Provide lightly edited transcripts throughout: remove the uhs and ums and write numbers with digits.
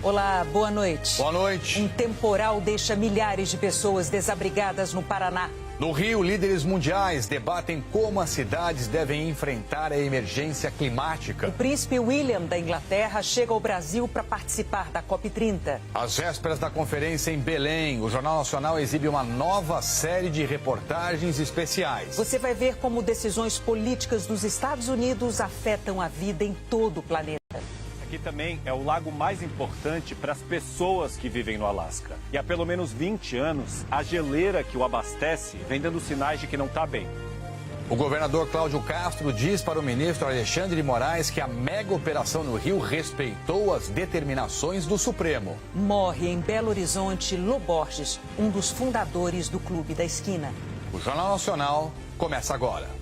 Olá, boa noite. Boa noite. Um temporal deixa milhares de pessoas desabrigadas no Paraná. No Rio, líderes mundiais debatem como as cidades devem enfrentar a emergência climática. O príncipe William da Inglaterra chega ao Brasil para participar da COP30. Às vésperas da conferência em Belém, o Jornal Nacional exibe uma nova série de reportagens especiais. Você vai ver como decisões políticas dos Estados Unidos afetam a vida em todo o planeta. Aqui também é o lago mais importante para as pessoas que vivem no Alasca. E há pelo menos 20 anos, a geleira que o abastece vem dando sinais de que não está bem. O governador Cláudio Castro diz para o ministro Alexandre de Moraes que a mega operação no Rio respeitou as determinações do Supremo. Morre em Belo Horizonte Lô Borges, um dos fundadores do Clube da Esquina. O Jornal Nacional começa agora.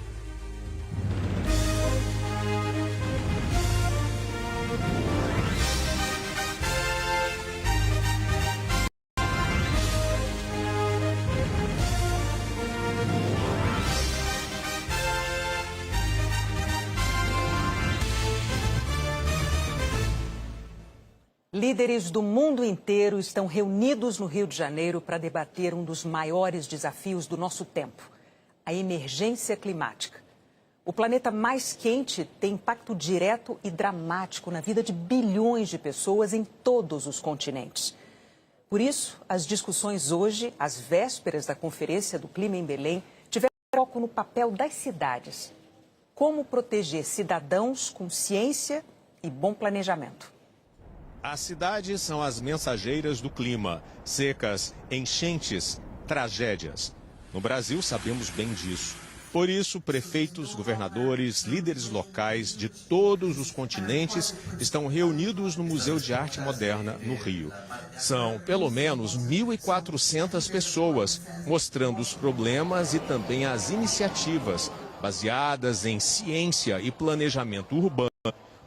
Líderes do mundo inteiro estão reunidos no Rio de Janeiro para debater um dos maiores desafios do nosso tempo, a emergência climática. O planeta mais quente tem impacto direto e dramático na vida de bilhões de pessoas em todos os continentes. Por isso, as discussões hoje, às vésperas da Conferência do Clima em Belém, tiveram foco no papel das cidades. Como proteger cidadãos com ciência e bom planejamento. As cidades são as mensageiras do clima. Secas, enchentes, tragédias. No Brasil, sabemos bem disso. Por isso, prefeitos, governadores, líderes locais de todos os continentes estão reunidos no Museu de Arte Moderna, no Rio. São pelo menos 1.400 pessoas, mostrando os problemas e também as iniciativas baseadas em ciência e planejamento urbano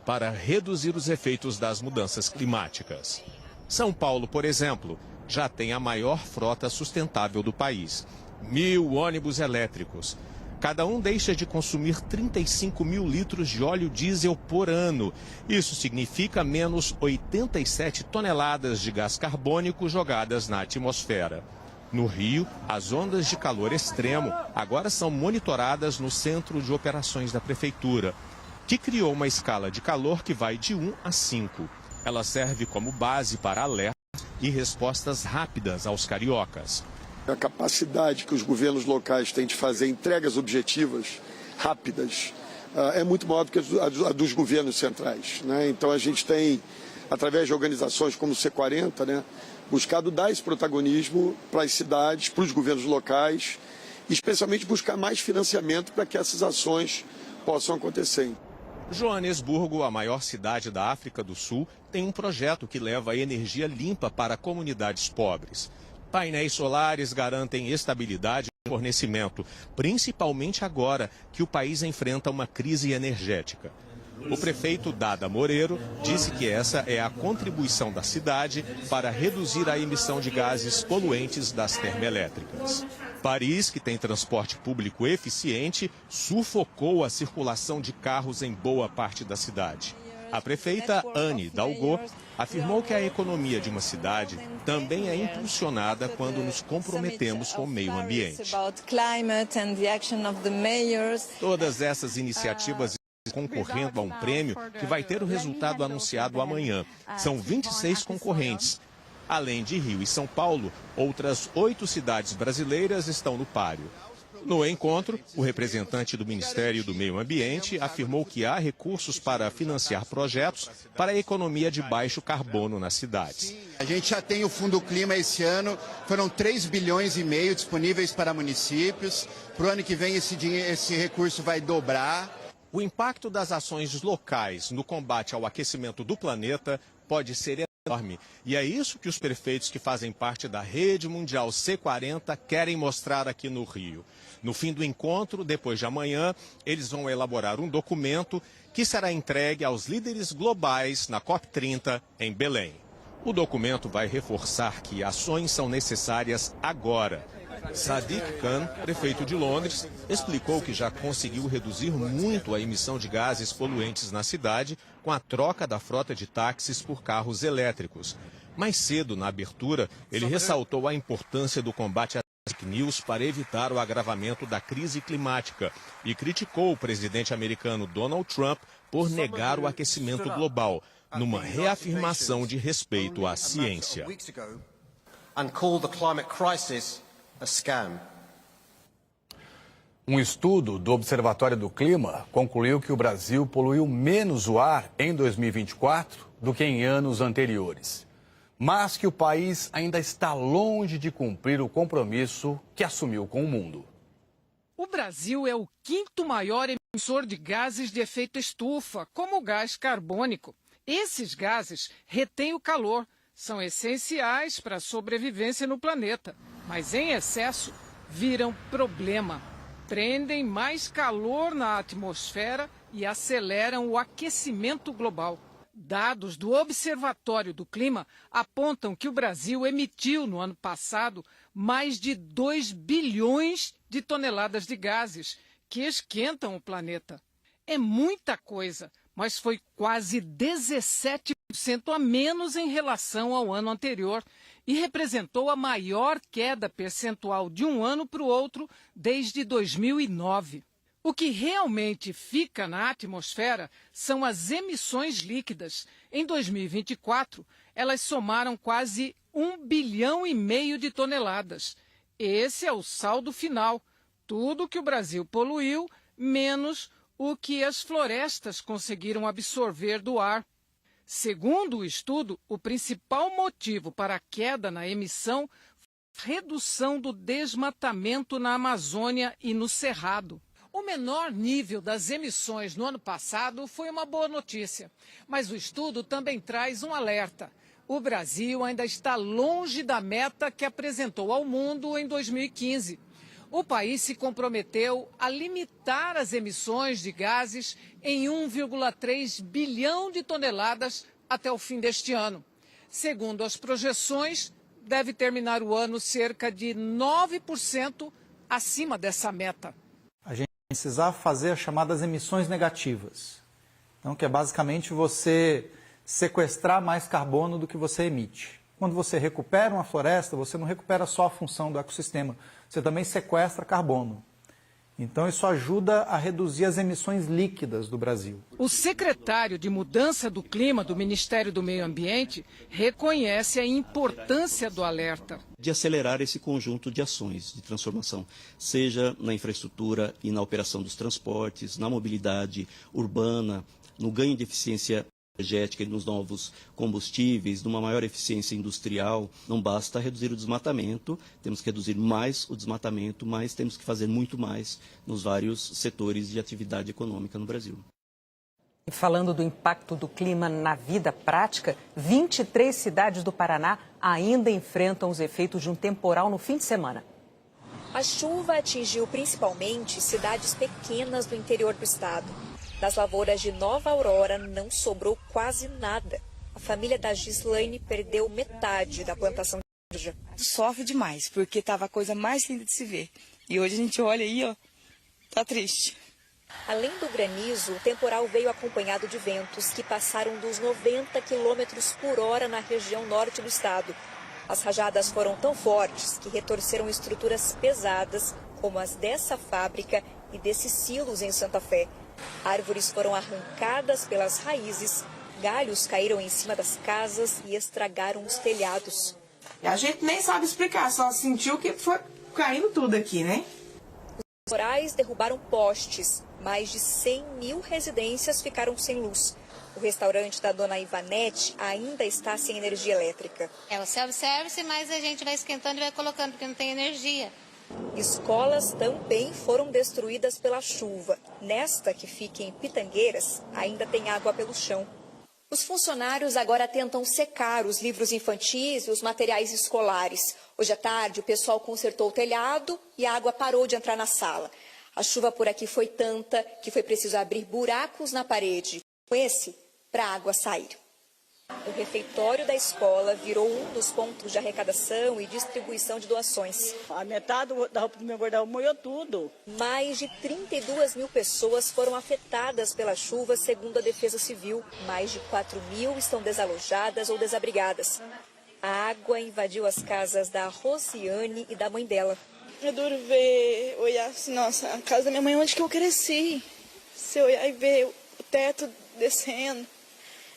para reduzir os efeitos das mudanças climáticas. São Paulo, por exemplo, já tem a maior frota sustentável do país. 1.000 ônibus elétricos. Cada um deixa de consumir 35 mil litros de óleo diesel por ano. Isso significa menos 87 toneladas de gás carbônico jogadas na atmosfera. No Rio, as ondas de calor extremo agora são monitoradas no Centro de Operações da Prefeitura, que criou uma escala de calor que vai de 1 a 5. Ela serve como base para alertas e respostas rápidas aos cariocas. A capacidade que os governos locais têm de fazer entregas objetivas rápidas é muito maior do que a dos governos centrais, né? Então a gente tem, através de organizações como o C40, né, buscado dar esse protagonismo para as cidades, para os governos locais, e especialmente buscar mais financiamento para que essas ações possam acontecer. Joanesburgo, a maior cidade da África do Sul, tem um projeto que leva energia limpa para comunidades pobres. Painéis solares garantem estabilidade no fornecimento, principalmente agora que o país enfrenta uma crise energética. O prefeito Dada Moreiro disse que essa é a contribuição da cidade para reduzir a emissão de gases poluentes das termoelétricas. Paris, que tem transporte público eficiente, sufocou a circulação de carros em boa parte da cidade. A prefeita Anne Hidalgo afirmou que a economia de uma cidade também é impulsionada quando nos comprometemos com o meio ambiente. Todas essas iniciativas concorrendo a um prêmio que vai ter o resultado anunciado amanhã. São 26 concorrentes. Além de Rio e São Paulo, outras 8 cidades brasileiras estão no páreo. No encontro, o representante do Ministério do Meio Ambiente afirmou que há recursos para financiar projetos para a economia de baixo carbono nas cidades. A gente já tem o Fundo Clima esse ano, foram 3,5 bilhões disponíveis para municípios. Para o ano que vem esse recurso vai dobrar. O impacto das ações locais no combate ao aquecimento do planeta pode ser enorme. E é isso que os prefeitos que fazem parte da rede mundial C40 querem mostrar aqui no Rio. No fim do encontro, depois de amanhã, eles vão elaborar um documento que será entregue aos líderes globais na COP30 em Belém. O documento vai reforçar que ações são necessárias agora. Sadiq Khan, prefeito de Londres, explicou que já conseguiu reduzir muito a emissão de gases poluentes na cidade com a troca da frota de táxis por carros elétricos. Mais cedo, na abertura, ele ressaltou a importância do combate às fake news para evitar o agravamento da crise climática e criticou o presidente americano Donald Trump por negar o aquecimento global, numa reafirmação de respeito à ciência. Um estudo do Observatório do Clima concluiu que o Brasil poluiu menos o ar em 2024 do que em anos anteriores, mas que o país ainda está longe de cumprir o compromisso que assumiu com o mundo. O Brasil é o quinto maior emissor de gases de efeito estufa, como o gás carbônico. Esses gases retêm o calor, são essenciais para a sobrevivência no planeta, mas em excesso viram problema. Prendem mais calor na atmosfera e aceleram o aquecimento global. Dados do Observatório do Clima apontam que o Brasil emitiu no ano passado mais de 2 bilhões de toneladas de gases que esquentam o planeta. É muita coisa, mas foi quase 17% a menos em relação ao ano anterior e representou a maior queda percentual de um ano para o outro desde 2009. O que realmente fica na atmosfera são as emissões líquidas. Em 2024, elas somaram quase 1,5 bilhão de toneladas. Esse é o saldo final. Tudo que o Brasil poluiu, menos o que as florestas conseguiram absorver do ar. Segundo o estudo, o principal motivo para a queda na emissão foi a redução do desmatamento na Amazônia e no Cerrado. O menor nível das emissões no ano passado foi uma boa notícia, mas o estudo também traz um alerta. O Brasil ainda está longe da meta que apresentou ao mundo em 2015. O país se comprometeu a limitar as emissões de gases em 1,3 bilhão de toneladas até o fim deste ano. Segundo as projeções, deve terminar o ano cerca de 9% acima dessa meta. A gente precisar fazer as chamadas emissões negativas. Então, que é basicamente você sequestrar mais carbono do que você emite. Quando você recupera uma floresta, você não recupera só a função do ecossistema, você também sequestra carbono. Então, isso ajuda a reduzir as emissões líquidas do Brasil. O secretário de Mudança do Clima do Ministério do Meio Ambiente reconhece a importância do alerta. De acelerar esse conjunto de ações de transformação, seja na infraestrutura e na operação dos transportes, na mobilidade urbana, no ganho de eficiência energética e nos novos combustíveis, numa maior eficiência industrial. Não basta reduzir o desmatamento, temos que reduzir mais o desmatamento, mas temos que fazer muito mais nos vários setores de atividade econômica no Brasil. E falando do impacto do clima na vida prática, 23 cidades do Paraná ainda enfrentam os efeitos de um temporal no fim de semana. A chuva atingiu principalmente cidades pequenas do interior do estado. Das lavouras de Nova Aurora não sobrou quase nada. A família da Gislaine perdeu metade da plantação de soja. Sofre demais, porque estava a coisa mais linda de se ver. E hoje a gente olha aí, ó, tá triste. Além do granizo, o temporal veio acompanhado de ventos que passaram dos 90 quilômetros por hora na região norte do estado. As rajadas foram tão fortes que retorceram estruturas pesadas, como as dessa fábrica e desses silos em Santa Fé. Árvores foram arrancadas pelas raízes, galhos caíram em cima das casas e estragaram os telhados. A gente nem sabe explicar, só sentiu que foi caindo tudo aqui, né? Os temporais derrubaram postes. Mais de 100 mil residências ficaram sem luz. O restaurante da dona Ivanete ainda está sem energia elétrica. É o self-service, mas a gente vai esquentando e vai colocando, porque não tem energia. Escolas também foram destruídas pela chuva. Nesta, que fica em Pitangueiras, ainda tem água pelo chão. Os funcionários agora tentam secar os livros infantis e os materiais escolares. Hoje à tarde, o pessoal consertou o telhado e a água parou de entrar na sala. A chuva por aqui foi tanta que foi preciso abrir buracos na parede, com esse, para a água sair. O refeitório da escola virou um dos pontos de arrecadação e distribuição de doações. A metade da roupa do meu guarda-roupa molhou tudo. Mais de 32 mil pessoas foram afetadas pela chuva, segundo a Defesa Civil. Mais de 4 mil estão desalojadas ou desabrigadas. A água invadiu as casas da Rosiane e da mãe dela. É duro olhar assim, nossa, a casa da minha mãe onde que eu cresci. Se olhar e ver o teto descendo,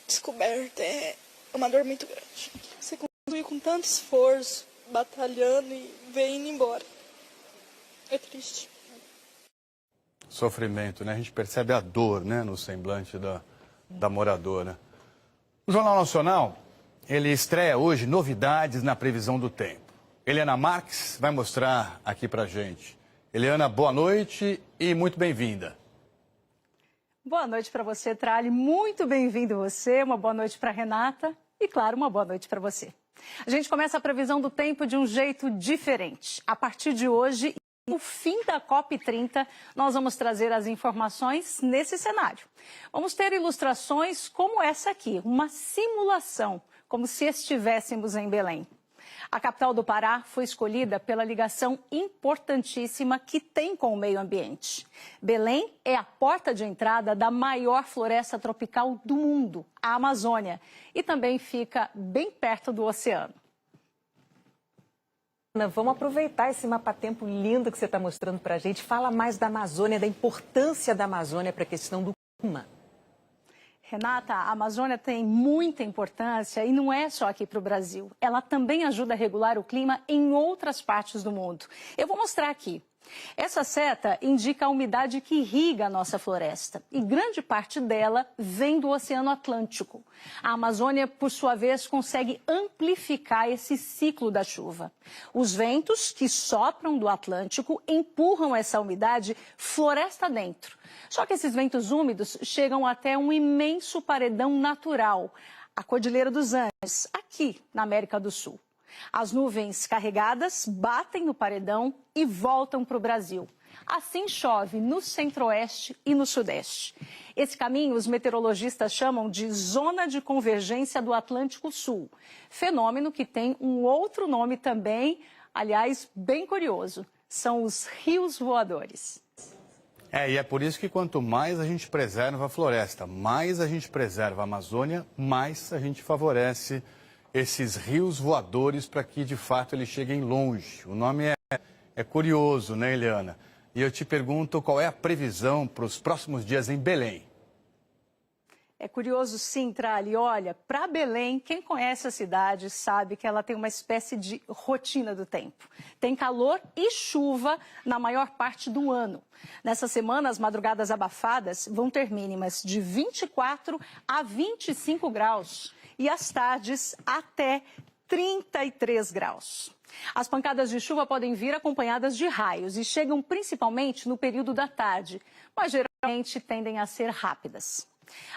descoberto, é uma dor muito grande. Você construiu com tanto esforço, batalhando e ver indo embora. É triste. Sofrimento, né? A gente percebe a dor, né, no semblante da moradora. O Jornal Nacional, ele estreia hoje novidades na previsão do tempo. Eliana Marques vai mostrar aqui pra gente. Eliana, boa noite e muito bem-vinda. Boa noite para você, Trali. Muito bem-vindo você. Uma boa noite para Renata e, claro, uma boa noite para você. A gente começa a previsão do tempo de um jeito diferente. A partir de hoje, no fim da COP30, nós vamos trazer as informações nesse cenário. Vamos ter ilustrações como essa aqui, uma simulação, como se estivéssemos em Belém. A capital do Pará foi escolhida pela ligação importantíssima que tem com o meio ambiente. Belém é a porta de entrada da maior floresta tropical do mundo, a Amazônia, e também fica bem perto do oceano. Vamos aproveitar esse mapa-tempo lindo que você está mostrando para a gente. Fala mais da Amazônia, da importância da Amazônia para a questão do clima. Renata, a Amazônia tem muita importância e não é só aqui para o Brasil. Ela também ajuda a regular o clima em outras partes do mundo. Eu vou mostrar aqui. Essa seta indica a umidade que irriga a nossa floresta e grande parte dela vem do Oceano Atlântico. A Amazônia, por sua vez, consegue amplificar esse ciclo da chuva. Os ventos que sopram do Atlântico empurram essa umidade floresta dentro. Só que esses ventos úmidos chegam até um imenso paredão natural, a Cordilheira dos Andes, aqui na América do Sul. As nuvens carregadas batem no paredão e voltam para o Brasil. Assim chove no centro-oeste e no sudeste. Esse caminho os meteorologistas chamam de Zona de Convergência do Atlântico Sul. Fenômeno que tem um outro nome também, aliás, bem curioso. São os rios voadores. E é por isso que quanto mais a gente preserva a floresta, mais a gente preserva a Amazônia, mais a gente favorece esses rios voadores para que, de fato, eles cheguem longe. O nome é curioso, né, Eliana? E eu te pergunto qual é a previsão para os próximos dias em Belém. É curioso sim, Trali. Olha, para Belém, quem conhece a cidade sabe que ela tem uma espécie de rotina do tempo. Tem calor e chuva na maior parte do ano. Nessa semana, as madrugadas abafadas vão ter mínimas de 24 a 25 graus. E as tardes até 33 graus. As pancadas de chuva podem vir acompanhadas de raios e chegam principalmente no período da tarde, mas geralmente tendem a ser rápidas.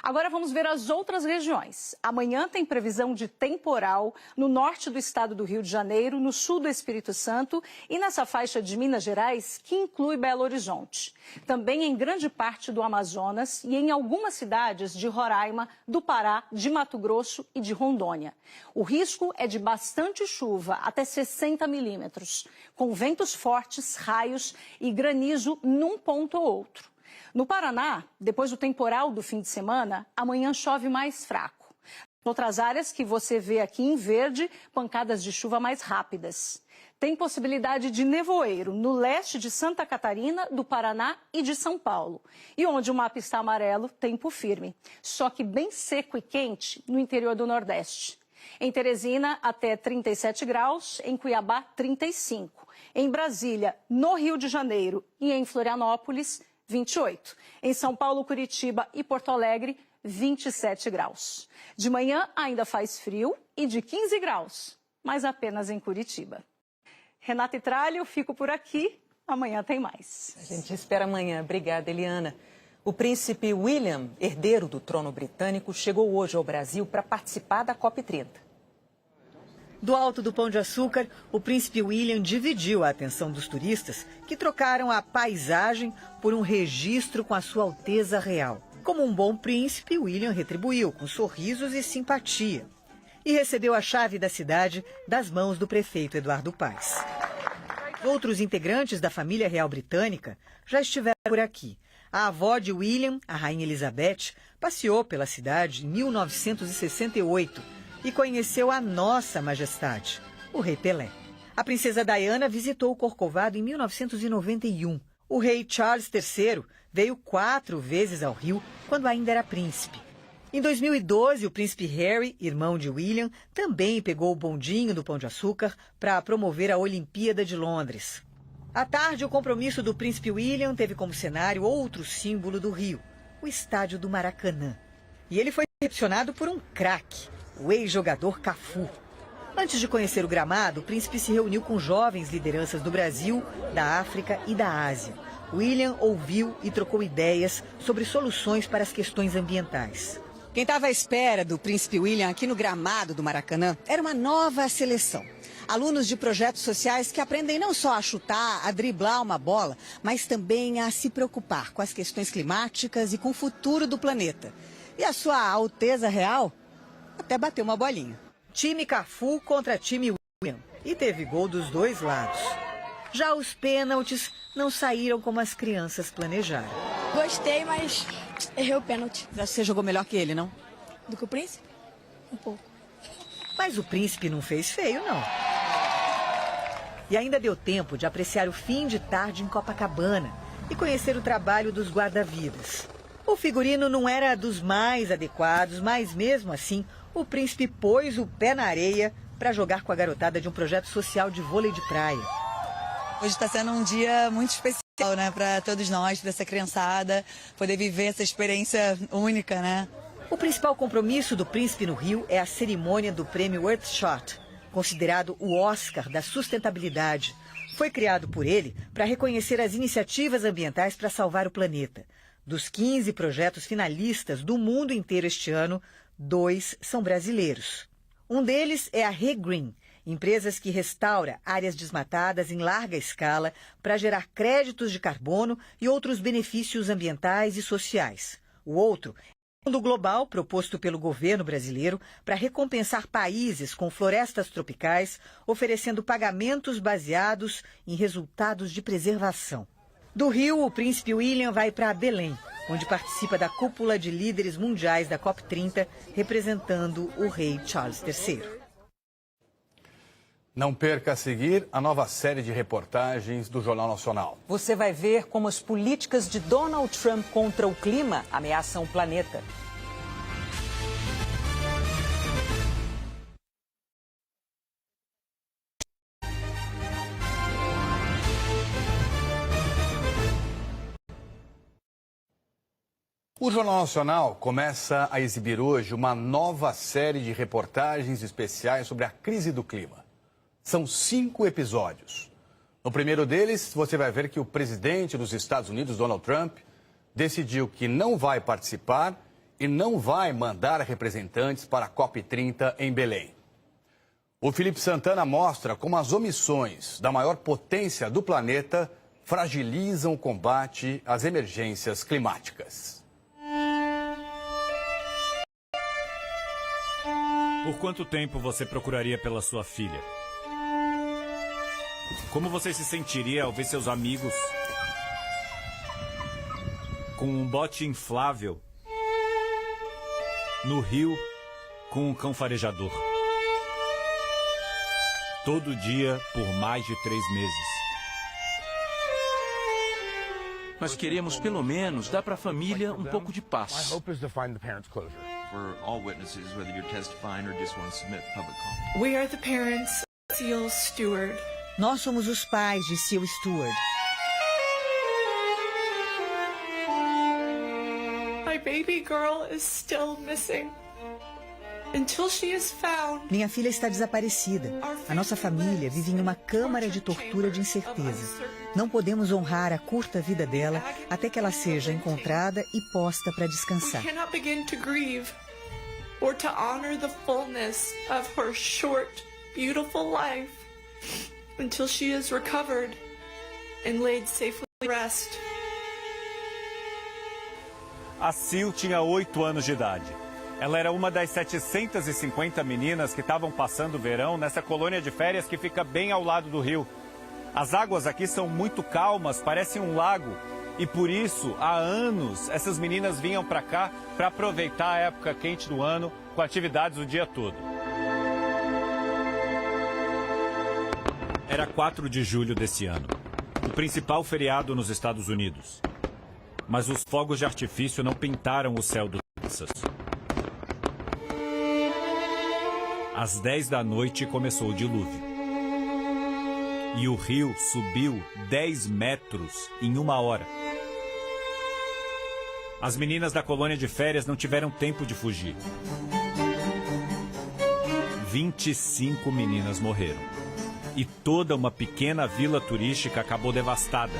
Agora vamos ver as outras regiões. Amanhã tem previsão de temporal no norte do estado do Rio de Janeiro, no sul do Espírito Santo e nessa faixa de Minas Gerais, que inclui Belo Horizonte. Também em grande parte do Amazonas e em algumas cidades de Roraima, do Pará, de Mato Grosso e de Rondônia. O risco é de bastante chuva, até 60 milímetros, com ventos fortes, raios e granizo num ponto ou outro. No Paraná, depois do temporal do fim de semana, amanhã chove mais fraco. Em outras áreas que você vê aqui em verde, pancadas de chuva mais rápidas. Tem possibilidade de nevoeiro no leste de Santa Catarina, do Paraná e de São Paulo. E onde o mapa está amarelo, tempo firme. Só que bem seco e quente no interior do Nordeste. Em Teresina, até 37 graus, em Cuiabá, 35. Em Brasília, no Rio de Janeiro e em Florianópolis, 28. Em São Paulo, Curitiba e Porto Alegre, 27 graus. De manhã ainda faz frio e de 15 graus, mas apenas em Curitiba. Renata e Tralha, eu fico por aqui. Amanhã tem mais. A gente espera amanhã. Obrigada, Eliana. O príncipe William, herdeiro do trono britânico, chegou hoje ao Brasil para participar da COP30. Do alto do Pão de Açúcar, o príncipe William dividiu a atenção dos turistas que trocaram a paisagem por um registro com a sua Alteza Real. Como um bom príncipe, William retribuiu com sorrisos e simpatia. E recebeu a chave da cidade das mãos do prefeito Eduardo Paes. Outros integrantes da família real britânica já estiveram por aqui. A avó de William, a rainha Elizabeth, passeou pela cidade em 1968 e conheceu a Nossa Majestade, o rei Pelé. A princesa Diana visitou o Corcovado em 1991. O rei Charles III veio 4 vezes ao Rio quando ainda era príncipe. Em 2012, o príncipe Harry, irmão de William, também pegou o bondinho do Pão de Açúcar para promover a Olimpíada de Londres. À tarde, o compromisso do príncipe William teve como cenário outro símbolo do Rio, o estádio do Maracanã. E ele foi recepcionado por um craque, o ex-jogador Cafu. Antes de conhecer o gramado, o príncipe se reuniu com jovens lideranças do Brasil, da África e da Ásia. William ouviu e trocou ideias sobre soluções para as questões ambientais. Quem estava à espera do príncipe William aqui no gramado do Maracanã era uma nova seleção. Alunos de projetos sociais que aprendem não só a chutar, a driblar uma bola, mas também a se preocupar com as questões climáticas e com o futuro do planeta. E a sua Alteza Real até bateu uma bolinha. Time Cafu contra time William. E teve gol dos dois lados. Já os pênaltis não saíram como as crianças planejaram. Gostei, mas errei o pênalti. Você jogou melhor que ele, não? Do que o príncipe? Um pouco. Mas o príncipe não fez feio, não. E ainda deu tempo de apreciar o fim de tarde em Copacabana e conhecer o trabalho dos guarda-vidas. O figurino não era dos mais adequados, mas mesmo assim, o príncipe pôs o pé na areia para jogar com a garotada de um projeto social de vôlei de praia. Hoje está sendo um dia muito especial, né, para todos nós, para essa criançada, poder viver essa experiência única, né? O principal compromisso do príncipe no Rio é a cerimônia do prêmio Earthshot, considerado o Oscar da sustentabilidade. Foi criado por ele para reconhecer as iniciativas ambientais para salvar o planeta. Dos 15 projetos finalistas do mundo inteiro este ano, 2 são brasileiros. Um deles é a Regreen, empresas que restaura áreas desmatadas em larga escala para gerar créditos de carbono e outros benefícios ambientais e sociais. O outro é o Fundo Global, proposto pelo governo brasileiro para recompensar países com florestas tropicais, oferecendo pagamentos baseados em resultados de preservação. Do Rio, o príncipe William vai para Belém, onde participa da cúpula de líderes mundiais da COP30, representando o rei Charles III. Não perca a seguir a nova série de reportagens do Jornal Nacional. Você vai ver como as políticas de Donald Trump contra o clima ameaçam o planeta. O Jornal Nacional começa a exibir hoje uma nova série de reportagens especiais sobre a crise do clima. São 5 episódios. No primeiro deles, você vai ver que o presidente dos Estados Unidos, Donald Trump, decidiu que não vai participar e não vai mandar representantes para a COP30 em Belém. O Felipe Santana mostra como as omissões da maior potência do planeta fragilizam o combate às emergências climáticas. Por quanto tempo você procuraria pela sua filha? Como você se sentiria ao ver seus amigos com um bote inflável no rio com um cão farejador? Todo dia por mais de 3 meses. Nós queremos, pelo menos, dar para a família um pouco de paz. We are the parents of Seal Stewart. Nós somos os pais de Seal Stewart. My baby girl is still missing. Until she is found. Minha filha está desaparecida. A nossa família vive em uma câmara de tortura de incerteza. Não podemos honrar a curta vida dela até que ela seja encontrada e posta para descansar. We cannot begin to grieve or to honor the fullness of her short, beautiful life until she is recovered and laid safely to rest. A Sil tinha 8 anos de idade. Ela era uma das 750 meninas que estavam passando o verão nessa colônia de férias que fica bem ao lado do rio. As águas aqui são muito calmas, parecem um lago. E por isso, há anos, essas meninas vinham para cá para aproveitar a época quente do ano com atividades o dia todo. Era 4 de julho desse ano, o principal feriado nos Estados Unidos. Mas os fogos de artifício não pintaram o céu do Texas. Às 10 da noite começou o dilúvio. E o rio subiu 10 metros em 1 hora. As meninas da colônia de férias não tiveram tempo de fugir. 25 meninas morreram. E toda uma pequena vila turística acabou devastada.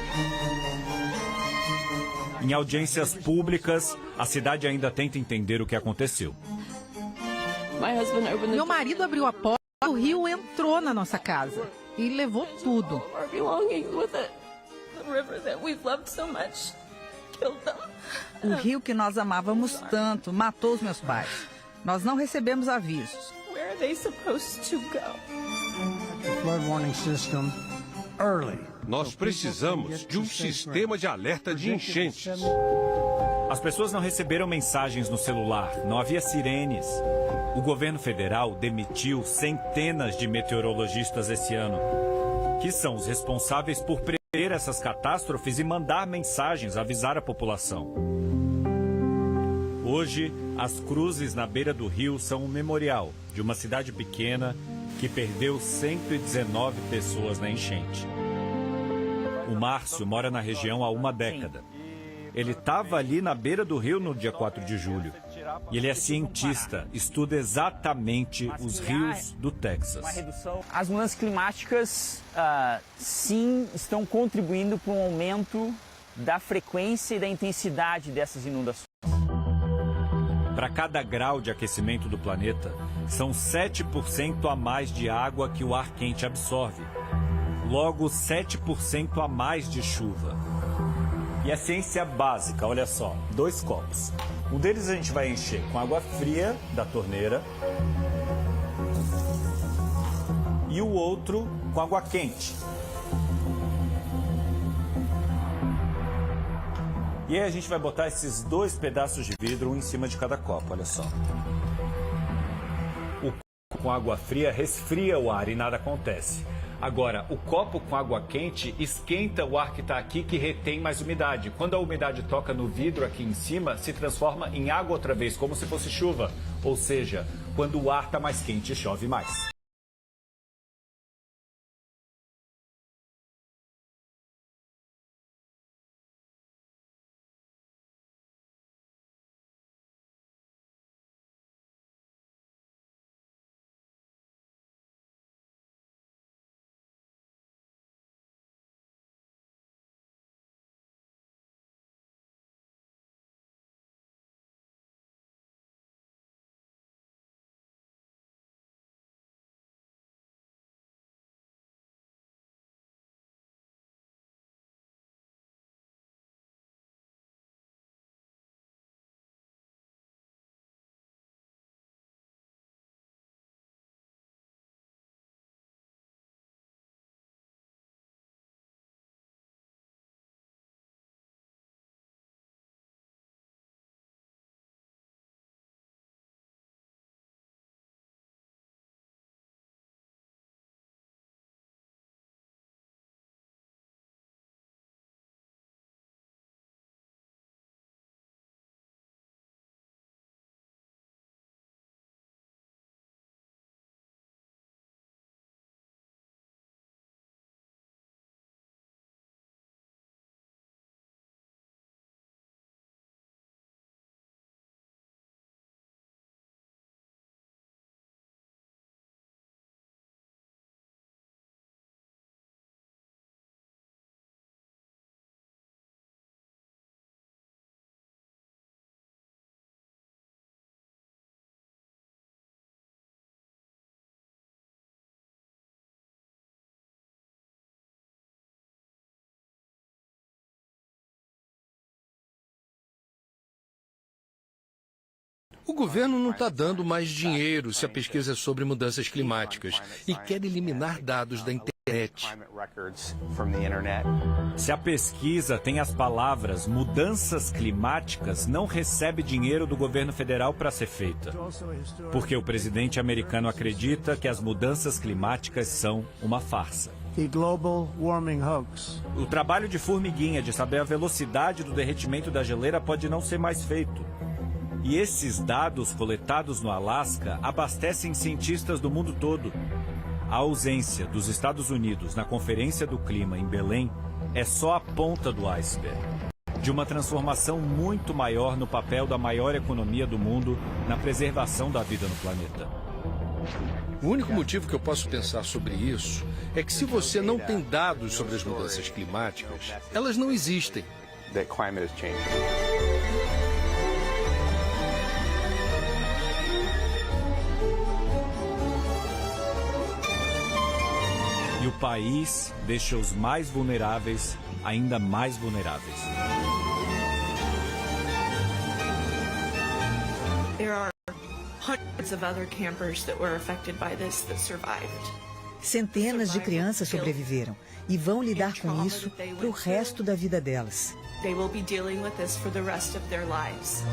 Em audiências públicas, a cidade ainda tenta entender o que aconteceu. Meu marido abriu a porta e o rio entrou na nossa casa e levou tudo. O rio que nós amávamos tanto matou os meus pais. Nós não recebemos avisos. Nós precisamos de um sistema de alerta de enchentes. As pessoas não receberam mensagens no celular, não havia sirenes. O governo federal demitiu centenas de meteorologistas esse ano, que são os responsáveis por prever essas catástrofes e mandar mensagens, avisar a população. Hoje, as cruzes na beira do rio são um memorial de uma cidade pequena que perdeu 119 pessoas na enchente. O Márcio mora na região há uma década. Ele estava ali na beira do rio no dia 4 de julho. E ele é cientista, estuda exatamente os rios do Texas. As mudanças climáticas, sim, estão contribuindo para um aumento da frequência e da intensidade dessas inundações. Para cada grau de aquecimento do planeta, são 7% a mais de água que o ar quente absorve. Logo, 7% a mais de chuva. E a ciência básica, olha só, 2 copos. Um deles a gente vai encher com água fria da torneira e o outro com água quente. E aí a gente vai botar esses 2 pedaços de vidro, um em cima de cada copo, olha só. O copo com água fria resfria o ar e nada acontece. Agora, o copo com água quente esquenta o ar que está aqui, que retém mais umidade. Quando a umidade toca no vidro aqui em cima, se transforma em água outra vez, como se fosse chuva. Ou seja, quando o ar está mais quente, chove mais. O governo não está dando mais dinheiro se a pesquisa é sobre mudanças climáticas e quer eliminar dados da internet. Se a pesquisa tem as palavras mudanças climáticas, não recebe dinheiro do governo federal para ser feita. Porque o presidente americano acredita que as mudanças climáticas são uma farsa. O trabalho de formiguinha de saber a velocidade do derretimento da geleira pode não ser mais feito. E esses dados coletados no Alasca abastecem cientistas do mundo todo. A ausência dos Estados Unidos na Conferência do Clima em Belém é só a ponta do iceberg de uma transformação muito maior no papel da maior economia do mundo na preservação da vida no planeta. O único motivo que eu posso pensar sobre isso é que se você não tem dados sobre as mudanças climáticas, elas não existem. E o país deixa os mais vulneráveis ainda mais vulneráveis. There are hundreds of other campers that were affected by this that survived. Centenas de crianças sobreviveram e vão lidar com isso para o resto da vida delas. They will be dealing with this for the rest of their lives.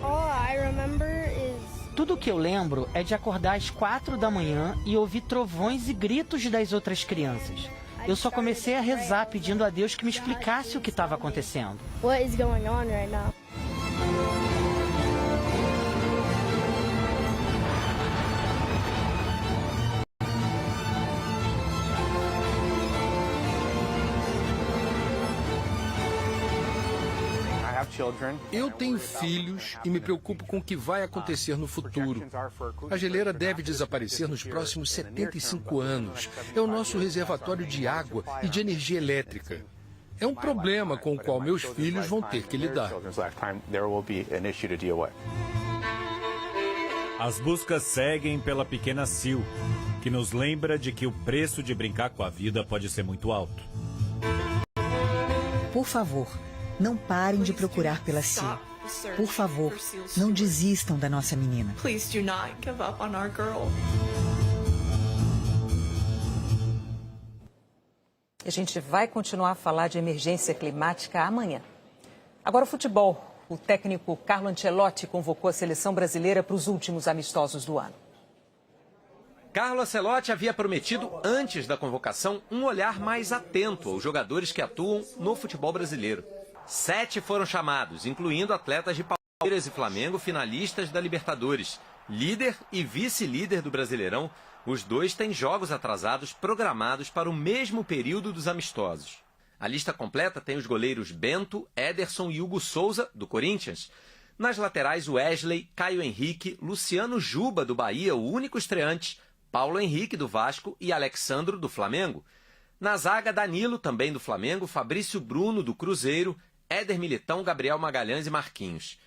All I remember is Tudo que eu lembro é de acordar às 4 da manhã e ouvir trovões e gritos das outras crianças. Eu só comecei a rezar pedindo a Deus que me explicasse o que estava acontecendo. what is going on right now. Eu tenho filhos e me preocupo com o que vai acontecer no futuro. A geleira deve desaparecer nos próximos 75 anos. É o nosso reservatório de água e de energia elétrica. É um problema com o qual meus filhos vão ter que lidar. As buscas seguem pela pequena Sil, que nos lembra de que o preço de brincar com a vida pode ser muito alto. Por favor, não parem de procurar pela Sil. Por favor, não desistam da nossa menina. Please do not give up on our girl. A gente vai continuar a falar de emergência climática amanhã. Agora o futebol. O técnico Carlo Ancelotti convocou a seleção brasileira para os últimos amistosos do ano. Carlo Ancelotti havia prometido, antes da convocação, um olhar mais atento aos jogadores que atuam no futebol brasileiro. 7 foram chamados, incluindo atletas de Palmeiras e Flamengo, finalistas da Libertadores. Líder e vice-líder do Brasileirão, os dois têm jogos atrasados programados para o mesmo período dos amistosos. A lista completa tem os goleiros Bento, Ederson e Hugo Souza, do Corinthians. Nas laterais, Wesley, Caio Henrique, Luciano Juba, do Bahia, o único estreante, Paulo Henrique, do Vasco e Alexandro, do Flamengo. Na zaga, Danilo, também do Flamengo, Fabrício Bruno, do Cruzeiro, Éder Militão, Gabriel Magalhães e Marquinhos.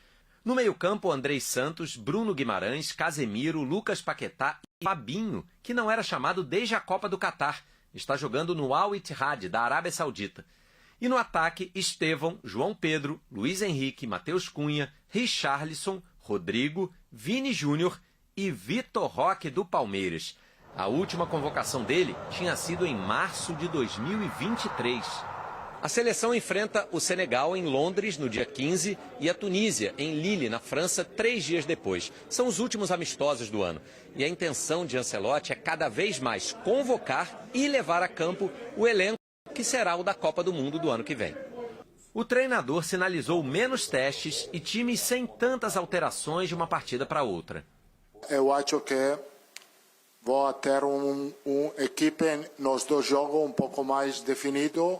No meio-campo, Andrei Santos, Bruno Guimarães, Casemiro, Lucas Paquetá e Fabinho, que não era chamado desde a Copa do Catar. Está jogando no Al Ittihad, da Arábia Saudita. E no ataque, Estevão, João Pedro, Luiz Henrique, Matheus Cunha, Richarlison, Rodrigo, Vini Júnior e Vitor Roque, do Palmeiras. A última convocação dele tinha sido em março de 2023. A seleção enfrenta o Senegal em Londres no dia 15 e a Tunísia em Lille, na França, 3 dias depois. São os últimos amistosos do ano. E a intenção de Ancelotti é cada vez mais convocar e levar a campo o elenco que será o da Copa do Mundo do ano que vem. O treinador sinalizou menos testes e times sem tantas alterações de uma partida para outra. Eu acho que vou ter equipe nos dois jogos um pouco mais definido.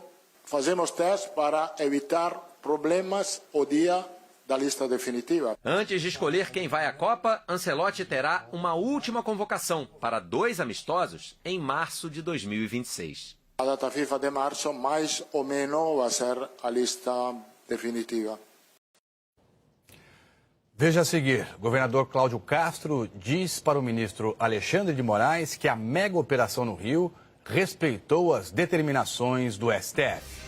Fazemos testes para evitar problemas o dia da lista definitiva. Antes de escolher quem vai à Copa, Ancelotti terá uma última convocação para 2 amistosos em março de 2026. A data FIFA de março, mais ou menos, vai ser a lista definitiva. Veja a seguir, o governador Cláudio Castro diz para o ministro Alexandre de Moraes que a mega operação no Rio respeitou as determinações do STF.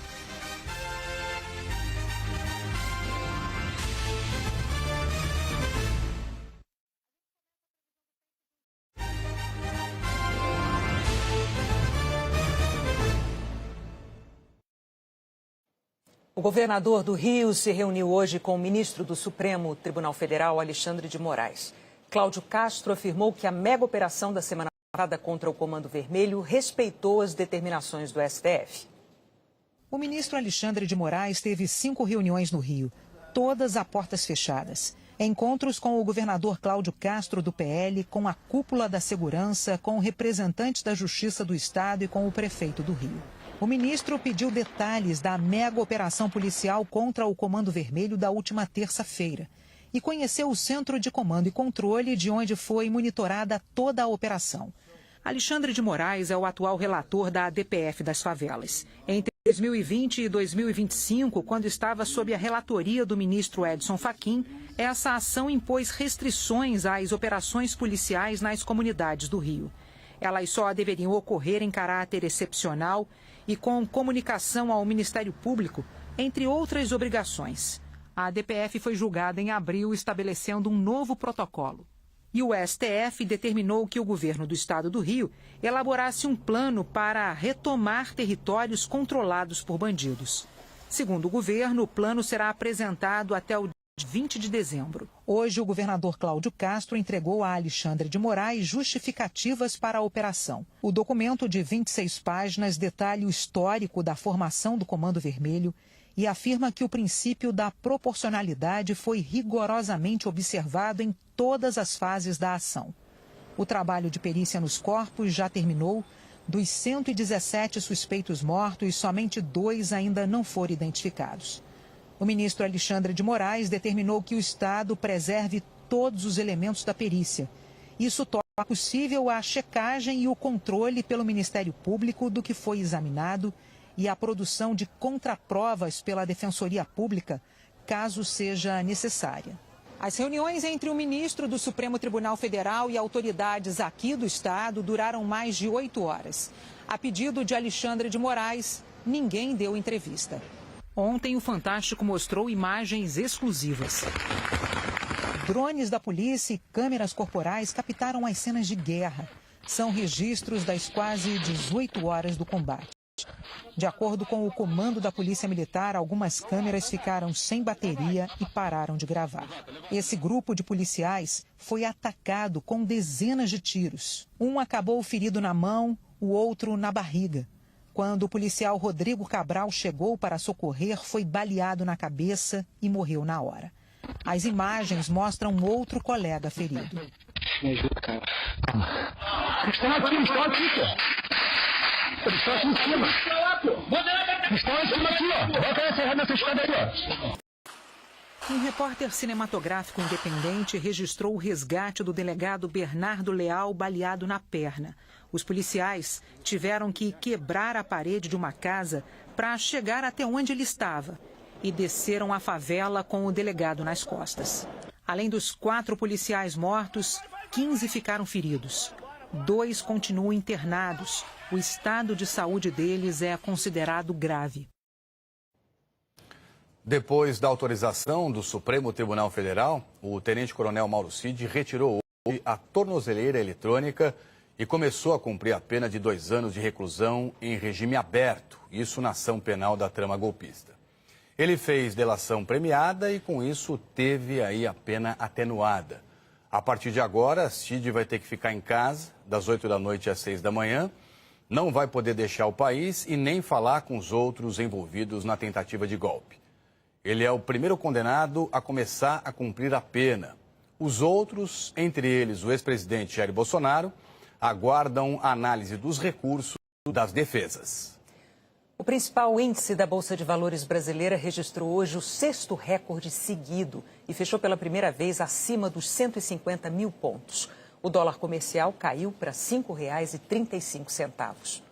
O governador do Rio se reuniu hoje com o ministro do Supremo Tribunal Federal, Alexandre de Moraes. Cláudio Castro afirmou que a mega operação da semana passada contra o Comando Vermelho respeitou as determinações do STF. O ministro Alexandre de Moraes teve 5 reuniões no Rio, todas a portas fechadas. Encontros com o governador Cláudio Castro, do PL, com a cúpula da segurança, com representantes da Justiça do Estado e com o prefeito do Rio. O ministro pediu detalhes da mega operação policial contra o Comando Vermelho da última terça-feira e conheceu o Centro de Comando e Controle, de onde foi monitorada toda a operação. Alexandre de Moraes é o atual relator da DPF das favelas. Entre 2020 e 2025, quando estava sob a relatoria do ministro Edson Fachin, essa ação impôs restrições às operações policiais nas comunidades do Rio. Elas só deveriam ocorrer em caráter excepcional e com comunicação ao Ministério Público, entre outras obrigações. A DPF foi julgada em abril, estabelecendo um novo protocolo. E o STF determinou que o governo do estado do Rio elaborasse um plano para retomar territórios controlados por bandidos. Segundo o governo, o plano será apresentado até o dia 20 de dezembro. Hoje, o governador Cláudio Castro entregou a Alexandre de Moraes justificativas para a operação. O documento de 26 páginas detalha o histórico da formação do Comando Vermelho e afirma que o princípio da proporcionalidade foi rigorosamente observado em todas as fases da ação. O trabalho de perícia nos corpos já terminou. Dos 117 suspeitos mortos, somente 2 ainda não foram identificados. O ministro Alexandre de Moraes determinou que o Estado preserve todos os elementos da perícia. Isso torna possível a checagem e o controle pelo Ministério Público do que foi examinado e a produção de contraprovas pela Defensoria Pública, caso seja necessária. As reuniões entre o ministro do Supremo Tribunal Federal e autoridades aqui do Estado duraram mais de 8 horas. A pedido de Alexandre de Moraes, ninguém deu entrevista. Ontem, o Fantástico mostrou imagens exclusivas. Drones da polícia e câmeras corporais captaram as cenas de guerra. São registros das quase 18 horas do combate. De acordo com o comando da Polícia Militar, algumas câmeras ficaram sem bateria e pararam de gravar. Esse grupo de policiais foi atacado com dezenas de tiros. Um acabou ferido na mão, o outro na barriga. Quando o policial Rodrigo Cabral chegou para socorrer, foi baleado na cabeça e morreu na hora. As imagens mostram outro colega ferido. Me ajuda, cara. Estão aqui, Eles estão aqui em cima. Estão em cima aqui, ó. Bota essa escada aí, ó. Um repórter cinematográfico independente registrou o resgate do delegado Bernardo Leal baleado na perna. Os policiais tiveram que quebrar a parede de uma casa para chegar até onde ele estava e desceram a favela com o delegado nas costas. Além dos 4 policiais mortos, 15 ficaram feridos. 2 continuam internados. O estado de saúde deles é considerado grave. Depois da autorização do Supremo Tribunal Federal, o tenente-coronel Mauro Cid retirou hoje a tornozeleira eletrônica e começou a cumprir a pena de 2 anos de reclusão em regime aberto, isso na ação penal da trama golpista. Ele fez delação premiada e, com isso, teve aí a pena atenuada. A partir de agora, Cid vai ter que ficar em casa, das 8 da noite às 6 da manhã, não vai poder deixar o país e nem falar com os outros envolvidos na tentativa de golpe. Ele é o primeiro condenado a começar a cumprir a pena. Os outros, entre eles o ex-presidente Jair Bolsonaro, aguardam a análise dos recursos das defesas. O principal índice da Bolsa de Valores brasileira registrou hoje o 6º recorde seguido e fechou pela primeira vez acima dos 150 mil pontos. O dólar comercial caiu para R$ 5,35.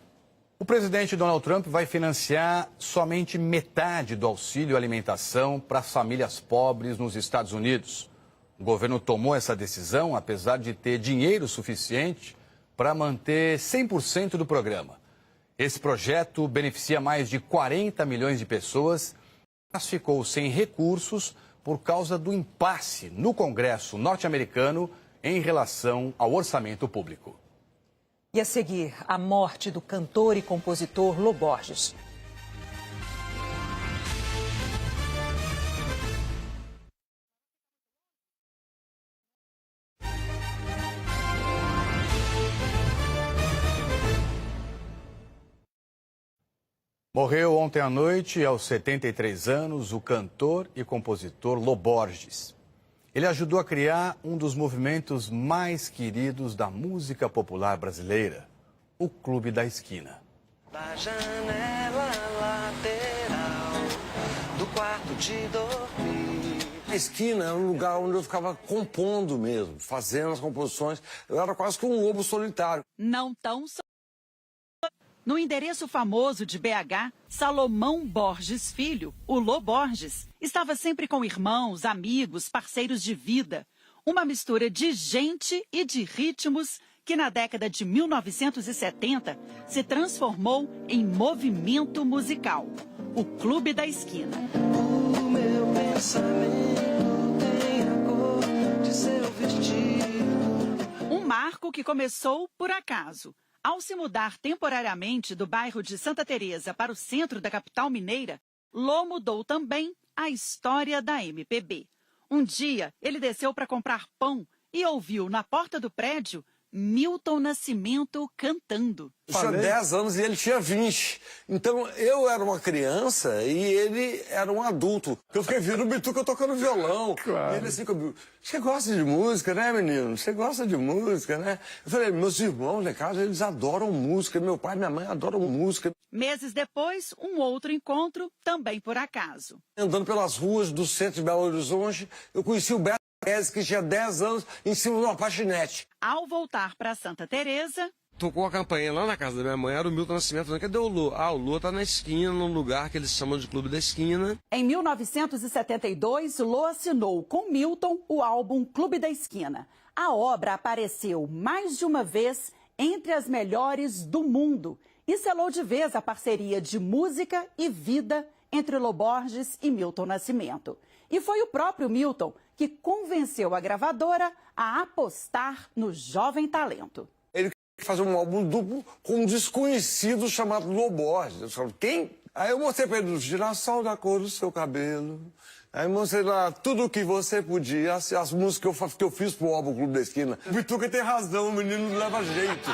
O presidente Donald Trump vai financiar somente metade do auxílio alimentação para as famílias pobres nos Estados Unidos. O governo tomou essa decisão apesar de ter dinheiro suficiente para manter 100% do programa. Esse projeto beneficia mais de 40 milhões de pessoas, mas ficou sem recursos por causa do impasse no Congresso norte-americano em relação ao orçamento público. E a seguir, a morte do cantor e compositor Lô Borges. Morreu ontem à noite, aos 73 anos, o cantor e compositor Lô Borges. Ele ajudou a criar um dos movimentos mais queridos da música popular brasileira, o Clube da Esquina. Da janela lateral do quarto de dormir. A esquina era um lugar onde eu ficava compondo mesmo, fazendo as composições. Eu era quase que um lobo solitário. Não tão só. No endereço famoso de BH, Salomão Borges Filho, o Lô Borges, estava sempre com irmãos, amigos, parceiros de vida. Uma mistura de gente e de ritmos que na década de 1970 se transformou em movimento musical, o Clube da Esquina. O meu pensamento tem a cor de seu vestido. Um marco que começou por acaso. Ao se mudar temporariamente do bairro de Santa Teresa para o centro da capital mineira, Lô mudou também a história da MPB. Um dia, ele desceu para comprar pão e ouviu na porta do prédio Milton Nascimento cantando. Eu tinha 10 anos e ele tinha 20. Então eu era uma criança e ele era um adulto. Eu fiquei vendo o Bituca tocando violão. Claro. E ele assim comigo: você gosta de música, né, menino? Você gosta de música, né? Eu falei: meus irmãos lá em casa, eles adoram música. Meu pai e minha mãe adoram música. Meses depois, um outro encontro, também por acaso. Andando pelas ruas do centro de Belo Horizonte, eu conheci o Beto, que tinha 10 anos, em cima de uma patinete. Ao voltar para Santa Teresa, tocou a campainha lá na casa da minha mãe, era o Milton Nascimento. Cadê o Lô? Ah, o Lô tá na esquina, num lugar que eles chamam de Clube da Esquina. Em 1972, Lô assinou com Milton o álbum Clube da Esquina. A obra apareceu mais de uma vez entre as melhores do mundo e selou de vez a parceria de música e vida entre Lô Borges e Milton Nascimento. E foi o próprio Milton que convenceu a gravadora a apostar no jovem talento. Ele queria fazer um álbum duplo com um desconhecido chamado Lô Borges. Eu falei: quem? Aí eu mostrei pra ele o girassol da cor do seu cabelo. Aí mostrei lá tudo o que você podia, as músicas que eu fiz pro álbum Clube da Esquina. O Bituca tem razão, o menino leva jeito.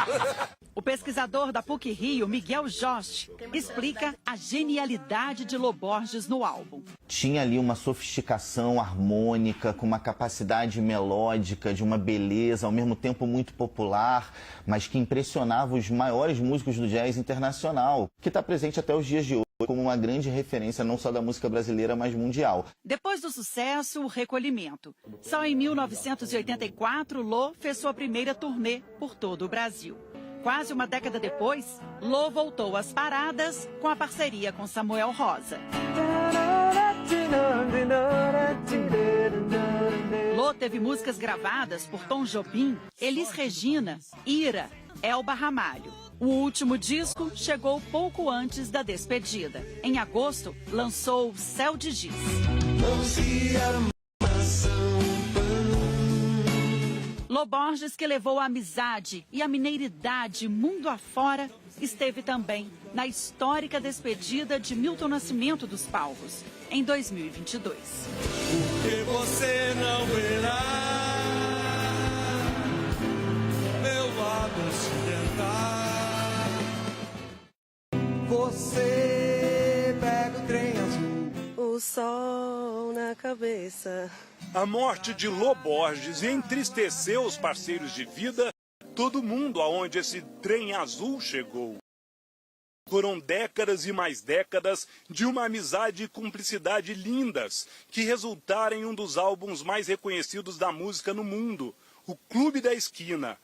O pesquisador da PUC-Rio, Miguel Jost, explica a genialidade de Lô Borges no álbum. Tinha ali uma sofisticação harmônica, com uma capacidade melódica, de uma beleza, ao mesmo tempo muito popular, mas que impressionava os maiores músicos do jazz internacional, que está presente até os dias de hoje como uma grande referência não só da música brasileira, mas mundial. Depois do sucesso, o recolhimento. Só em 1984, Lô fez sua primeira turnê por todo o Brasil. Quase uma década depois, Lô voltou às paradas com a parceria com Samuel Rosa. Lô teve músicas gravadas por Tom Jobim, Elis Regina, Ira, Elba Ramalho. O último disco chegou pouco antes da despedida. Em agosto, lançou Céu de Giz. Lô Borges, que levou a amizade e a mineiridade mundo afora, esteve também na histórica despedida de Milton Nascimento dos palcos, em 2022. Porque você não verá meu lado ocidental. Você pega o trem azul, o sol na cabeça. A morte de Lô Borges entristeceu os parceiros de vida, todo mundo aonde esse trem azul chegou. Foram décadas e mais décadas de uma amizade e cumplicidade lindas, que resultaram em um dos álbuns mais reconhecidos da música no mundo, o Clube da Esquina.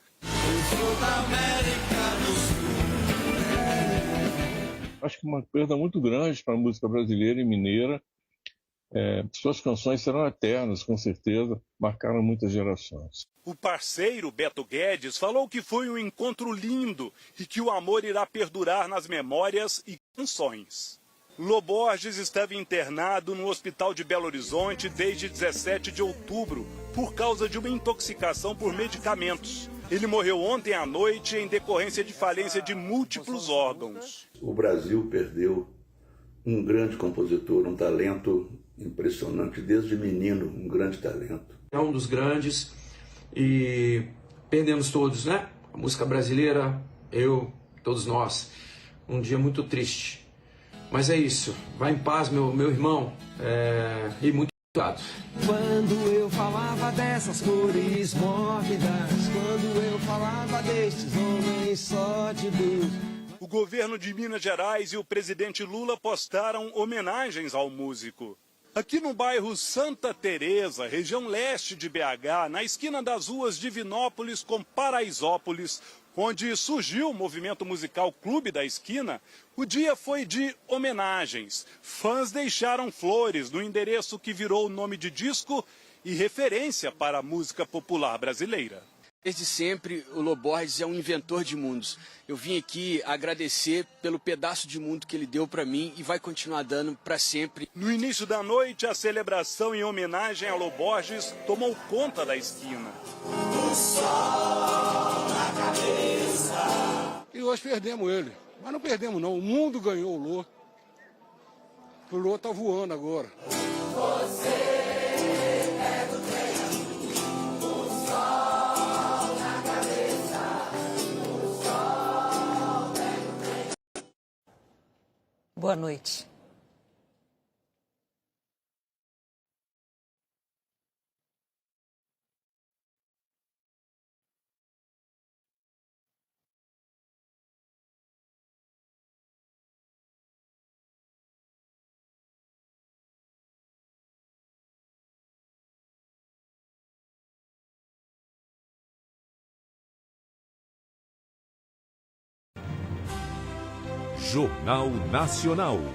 Acho que uma perda muito grande para a música brasileira e mineira. Suas canções serão eternas, com certeza, marcaram muitas gerações. O parceiro Beto Guedes falou que foi um encontro lindo e que o amor irá perdurar nas memórias e canções. Lô Borges estava internado no hospital de Belo Horizonte desde 17 de outubro por causa de uma intoxicação por medicamentos. Ele morreu ontem à noite em decorrência de falência de múltiplos órgãos. O Brasil perdeu um grande compositor, um talento impressionante, desde menino, um grande talento. É um dos grandes e perdemos todos, né? A música brasileira, eu, todos nós. Um dia muito triste. Mas é isso. Vai em paz, meu irmão. E muito obrigado. Quando eu falava dessas cores mórbidas, quando eu falava destes homens só de luz. O governo de Minas Gerais e o presidente Lula postaram homenagens ao músico. Aqui no bairro Santa Teresa, região leste de BH, na esquina das ruas Divinópolis com Paraisópolis, onde surgiu o movimento musical Clube da Esquina, o dia foi de homenagens. Fãs deixaram flores no endereço que virou nome de disco e referência para a música popular brasileira. Desde sempre, o Lô Borges é um inventor de mundos. Eu vim aqui agradecer pelo pedaço de mundo que ele deu para mim e vai continuar dando para sempre. No início da noite, a celebração em homenagem a Lô Borges tomou conta da esquina. O sol na cabeça. E nós perdemos ele. Mas não perdemos não, o mundo ganhou o Lô. O Lô tá voando agora. Você é do trem, o sol na cabeça, o sol é do trem. Boa noite. Jornal Nacional.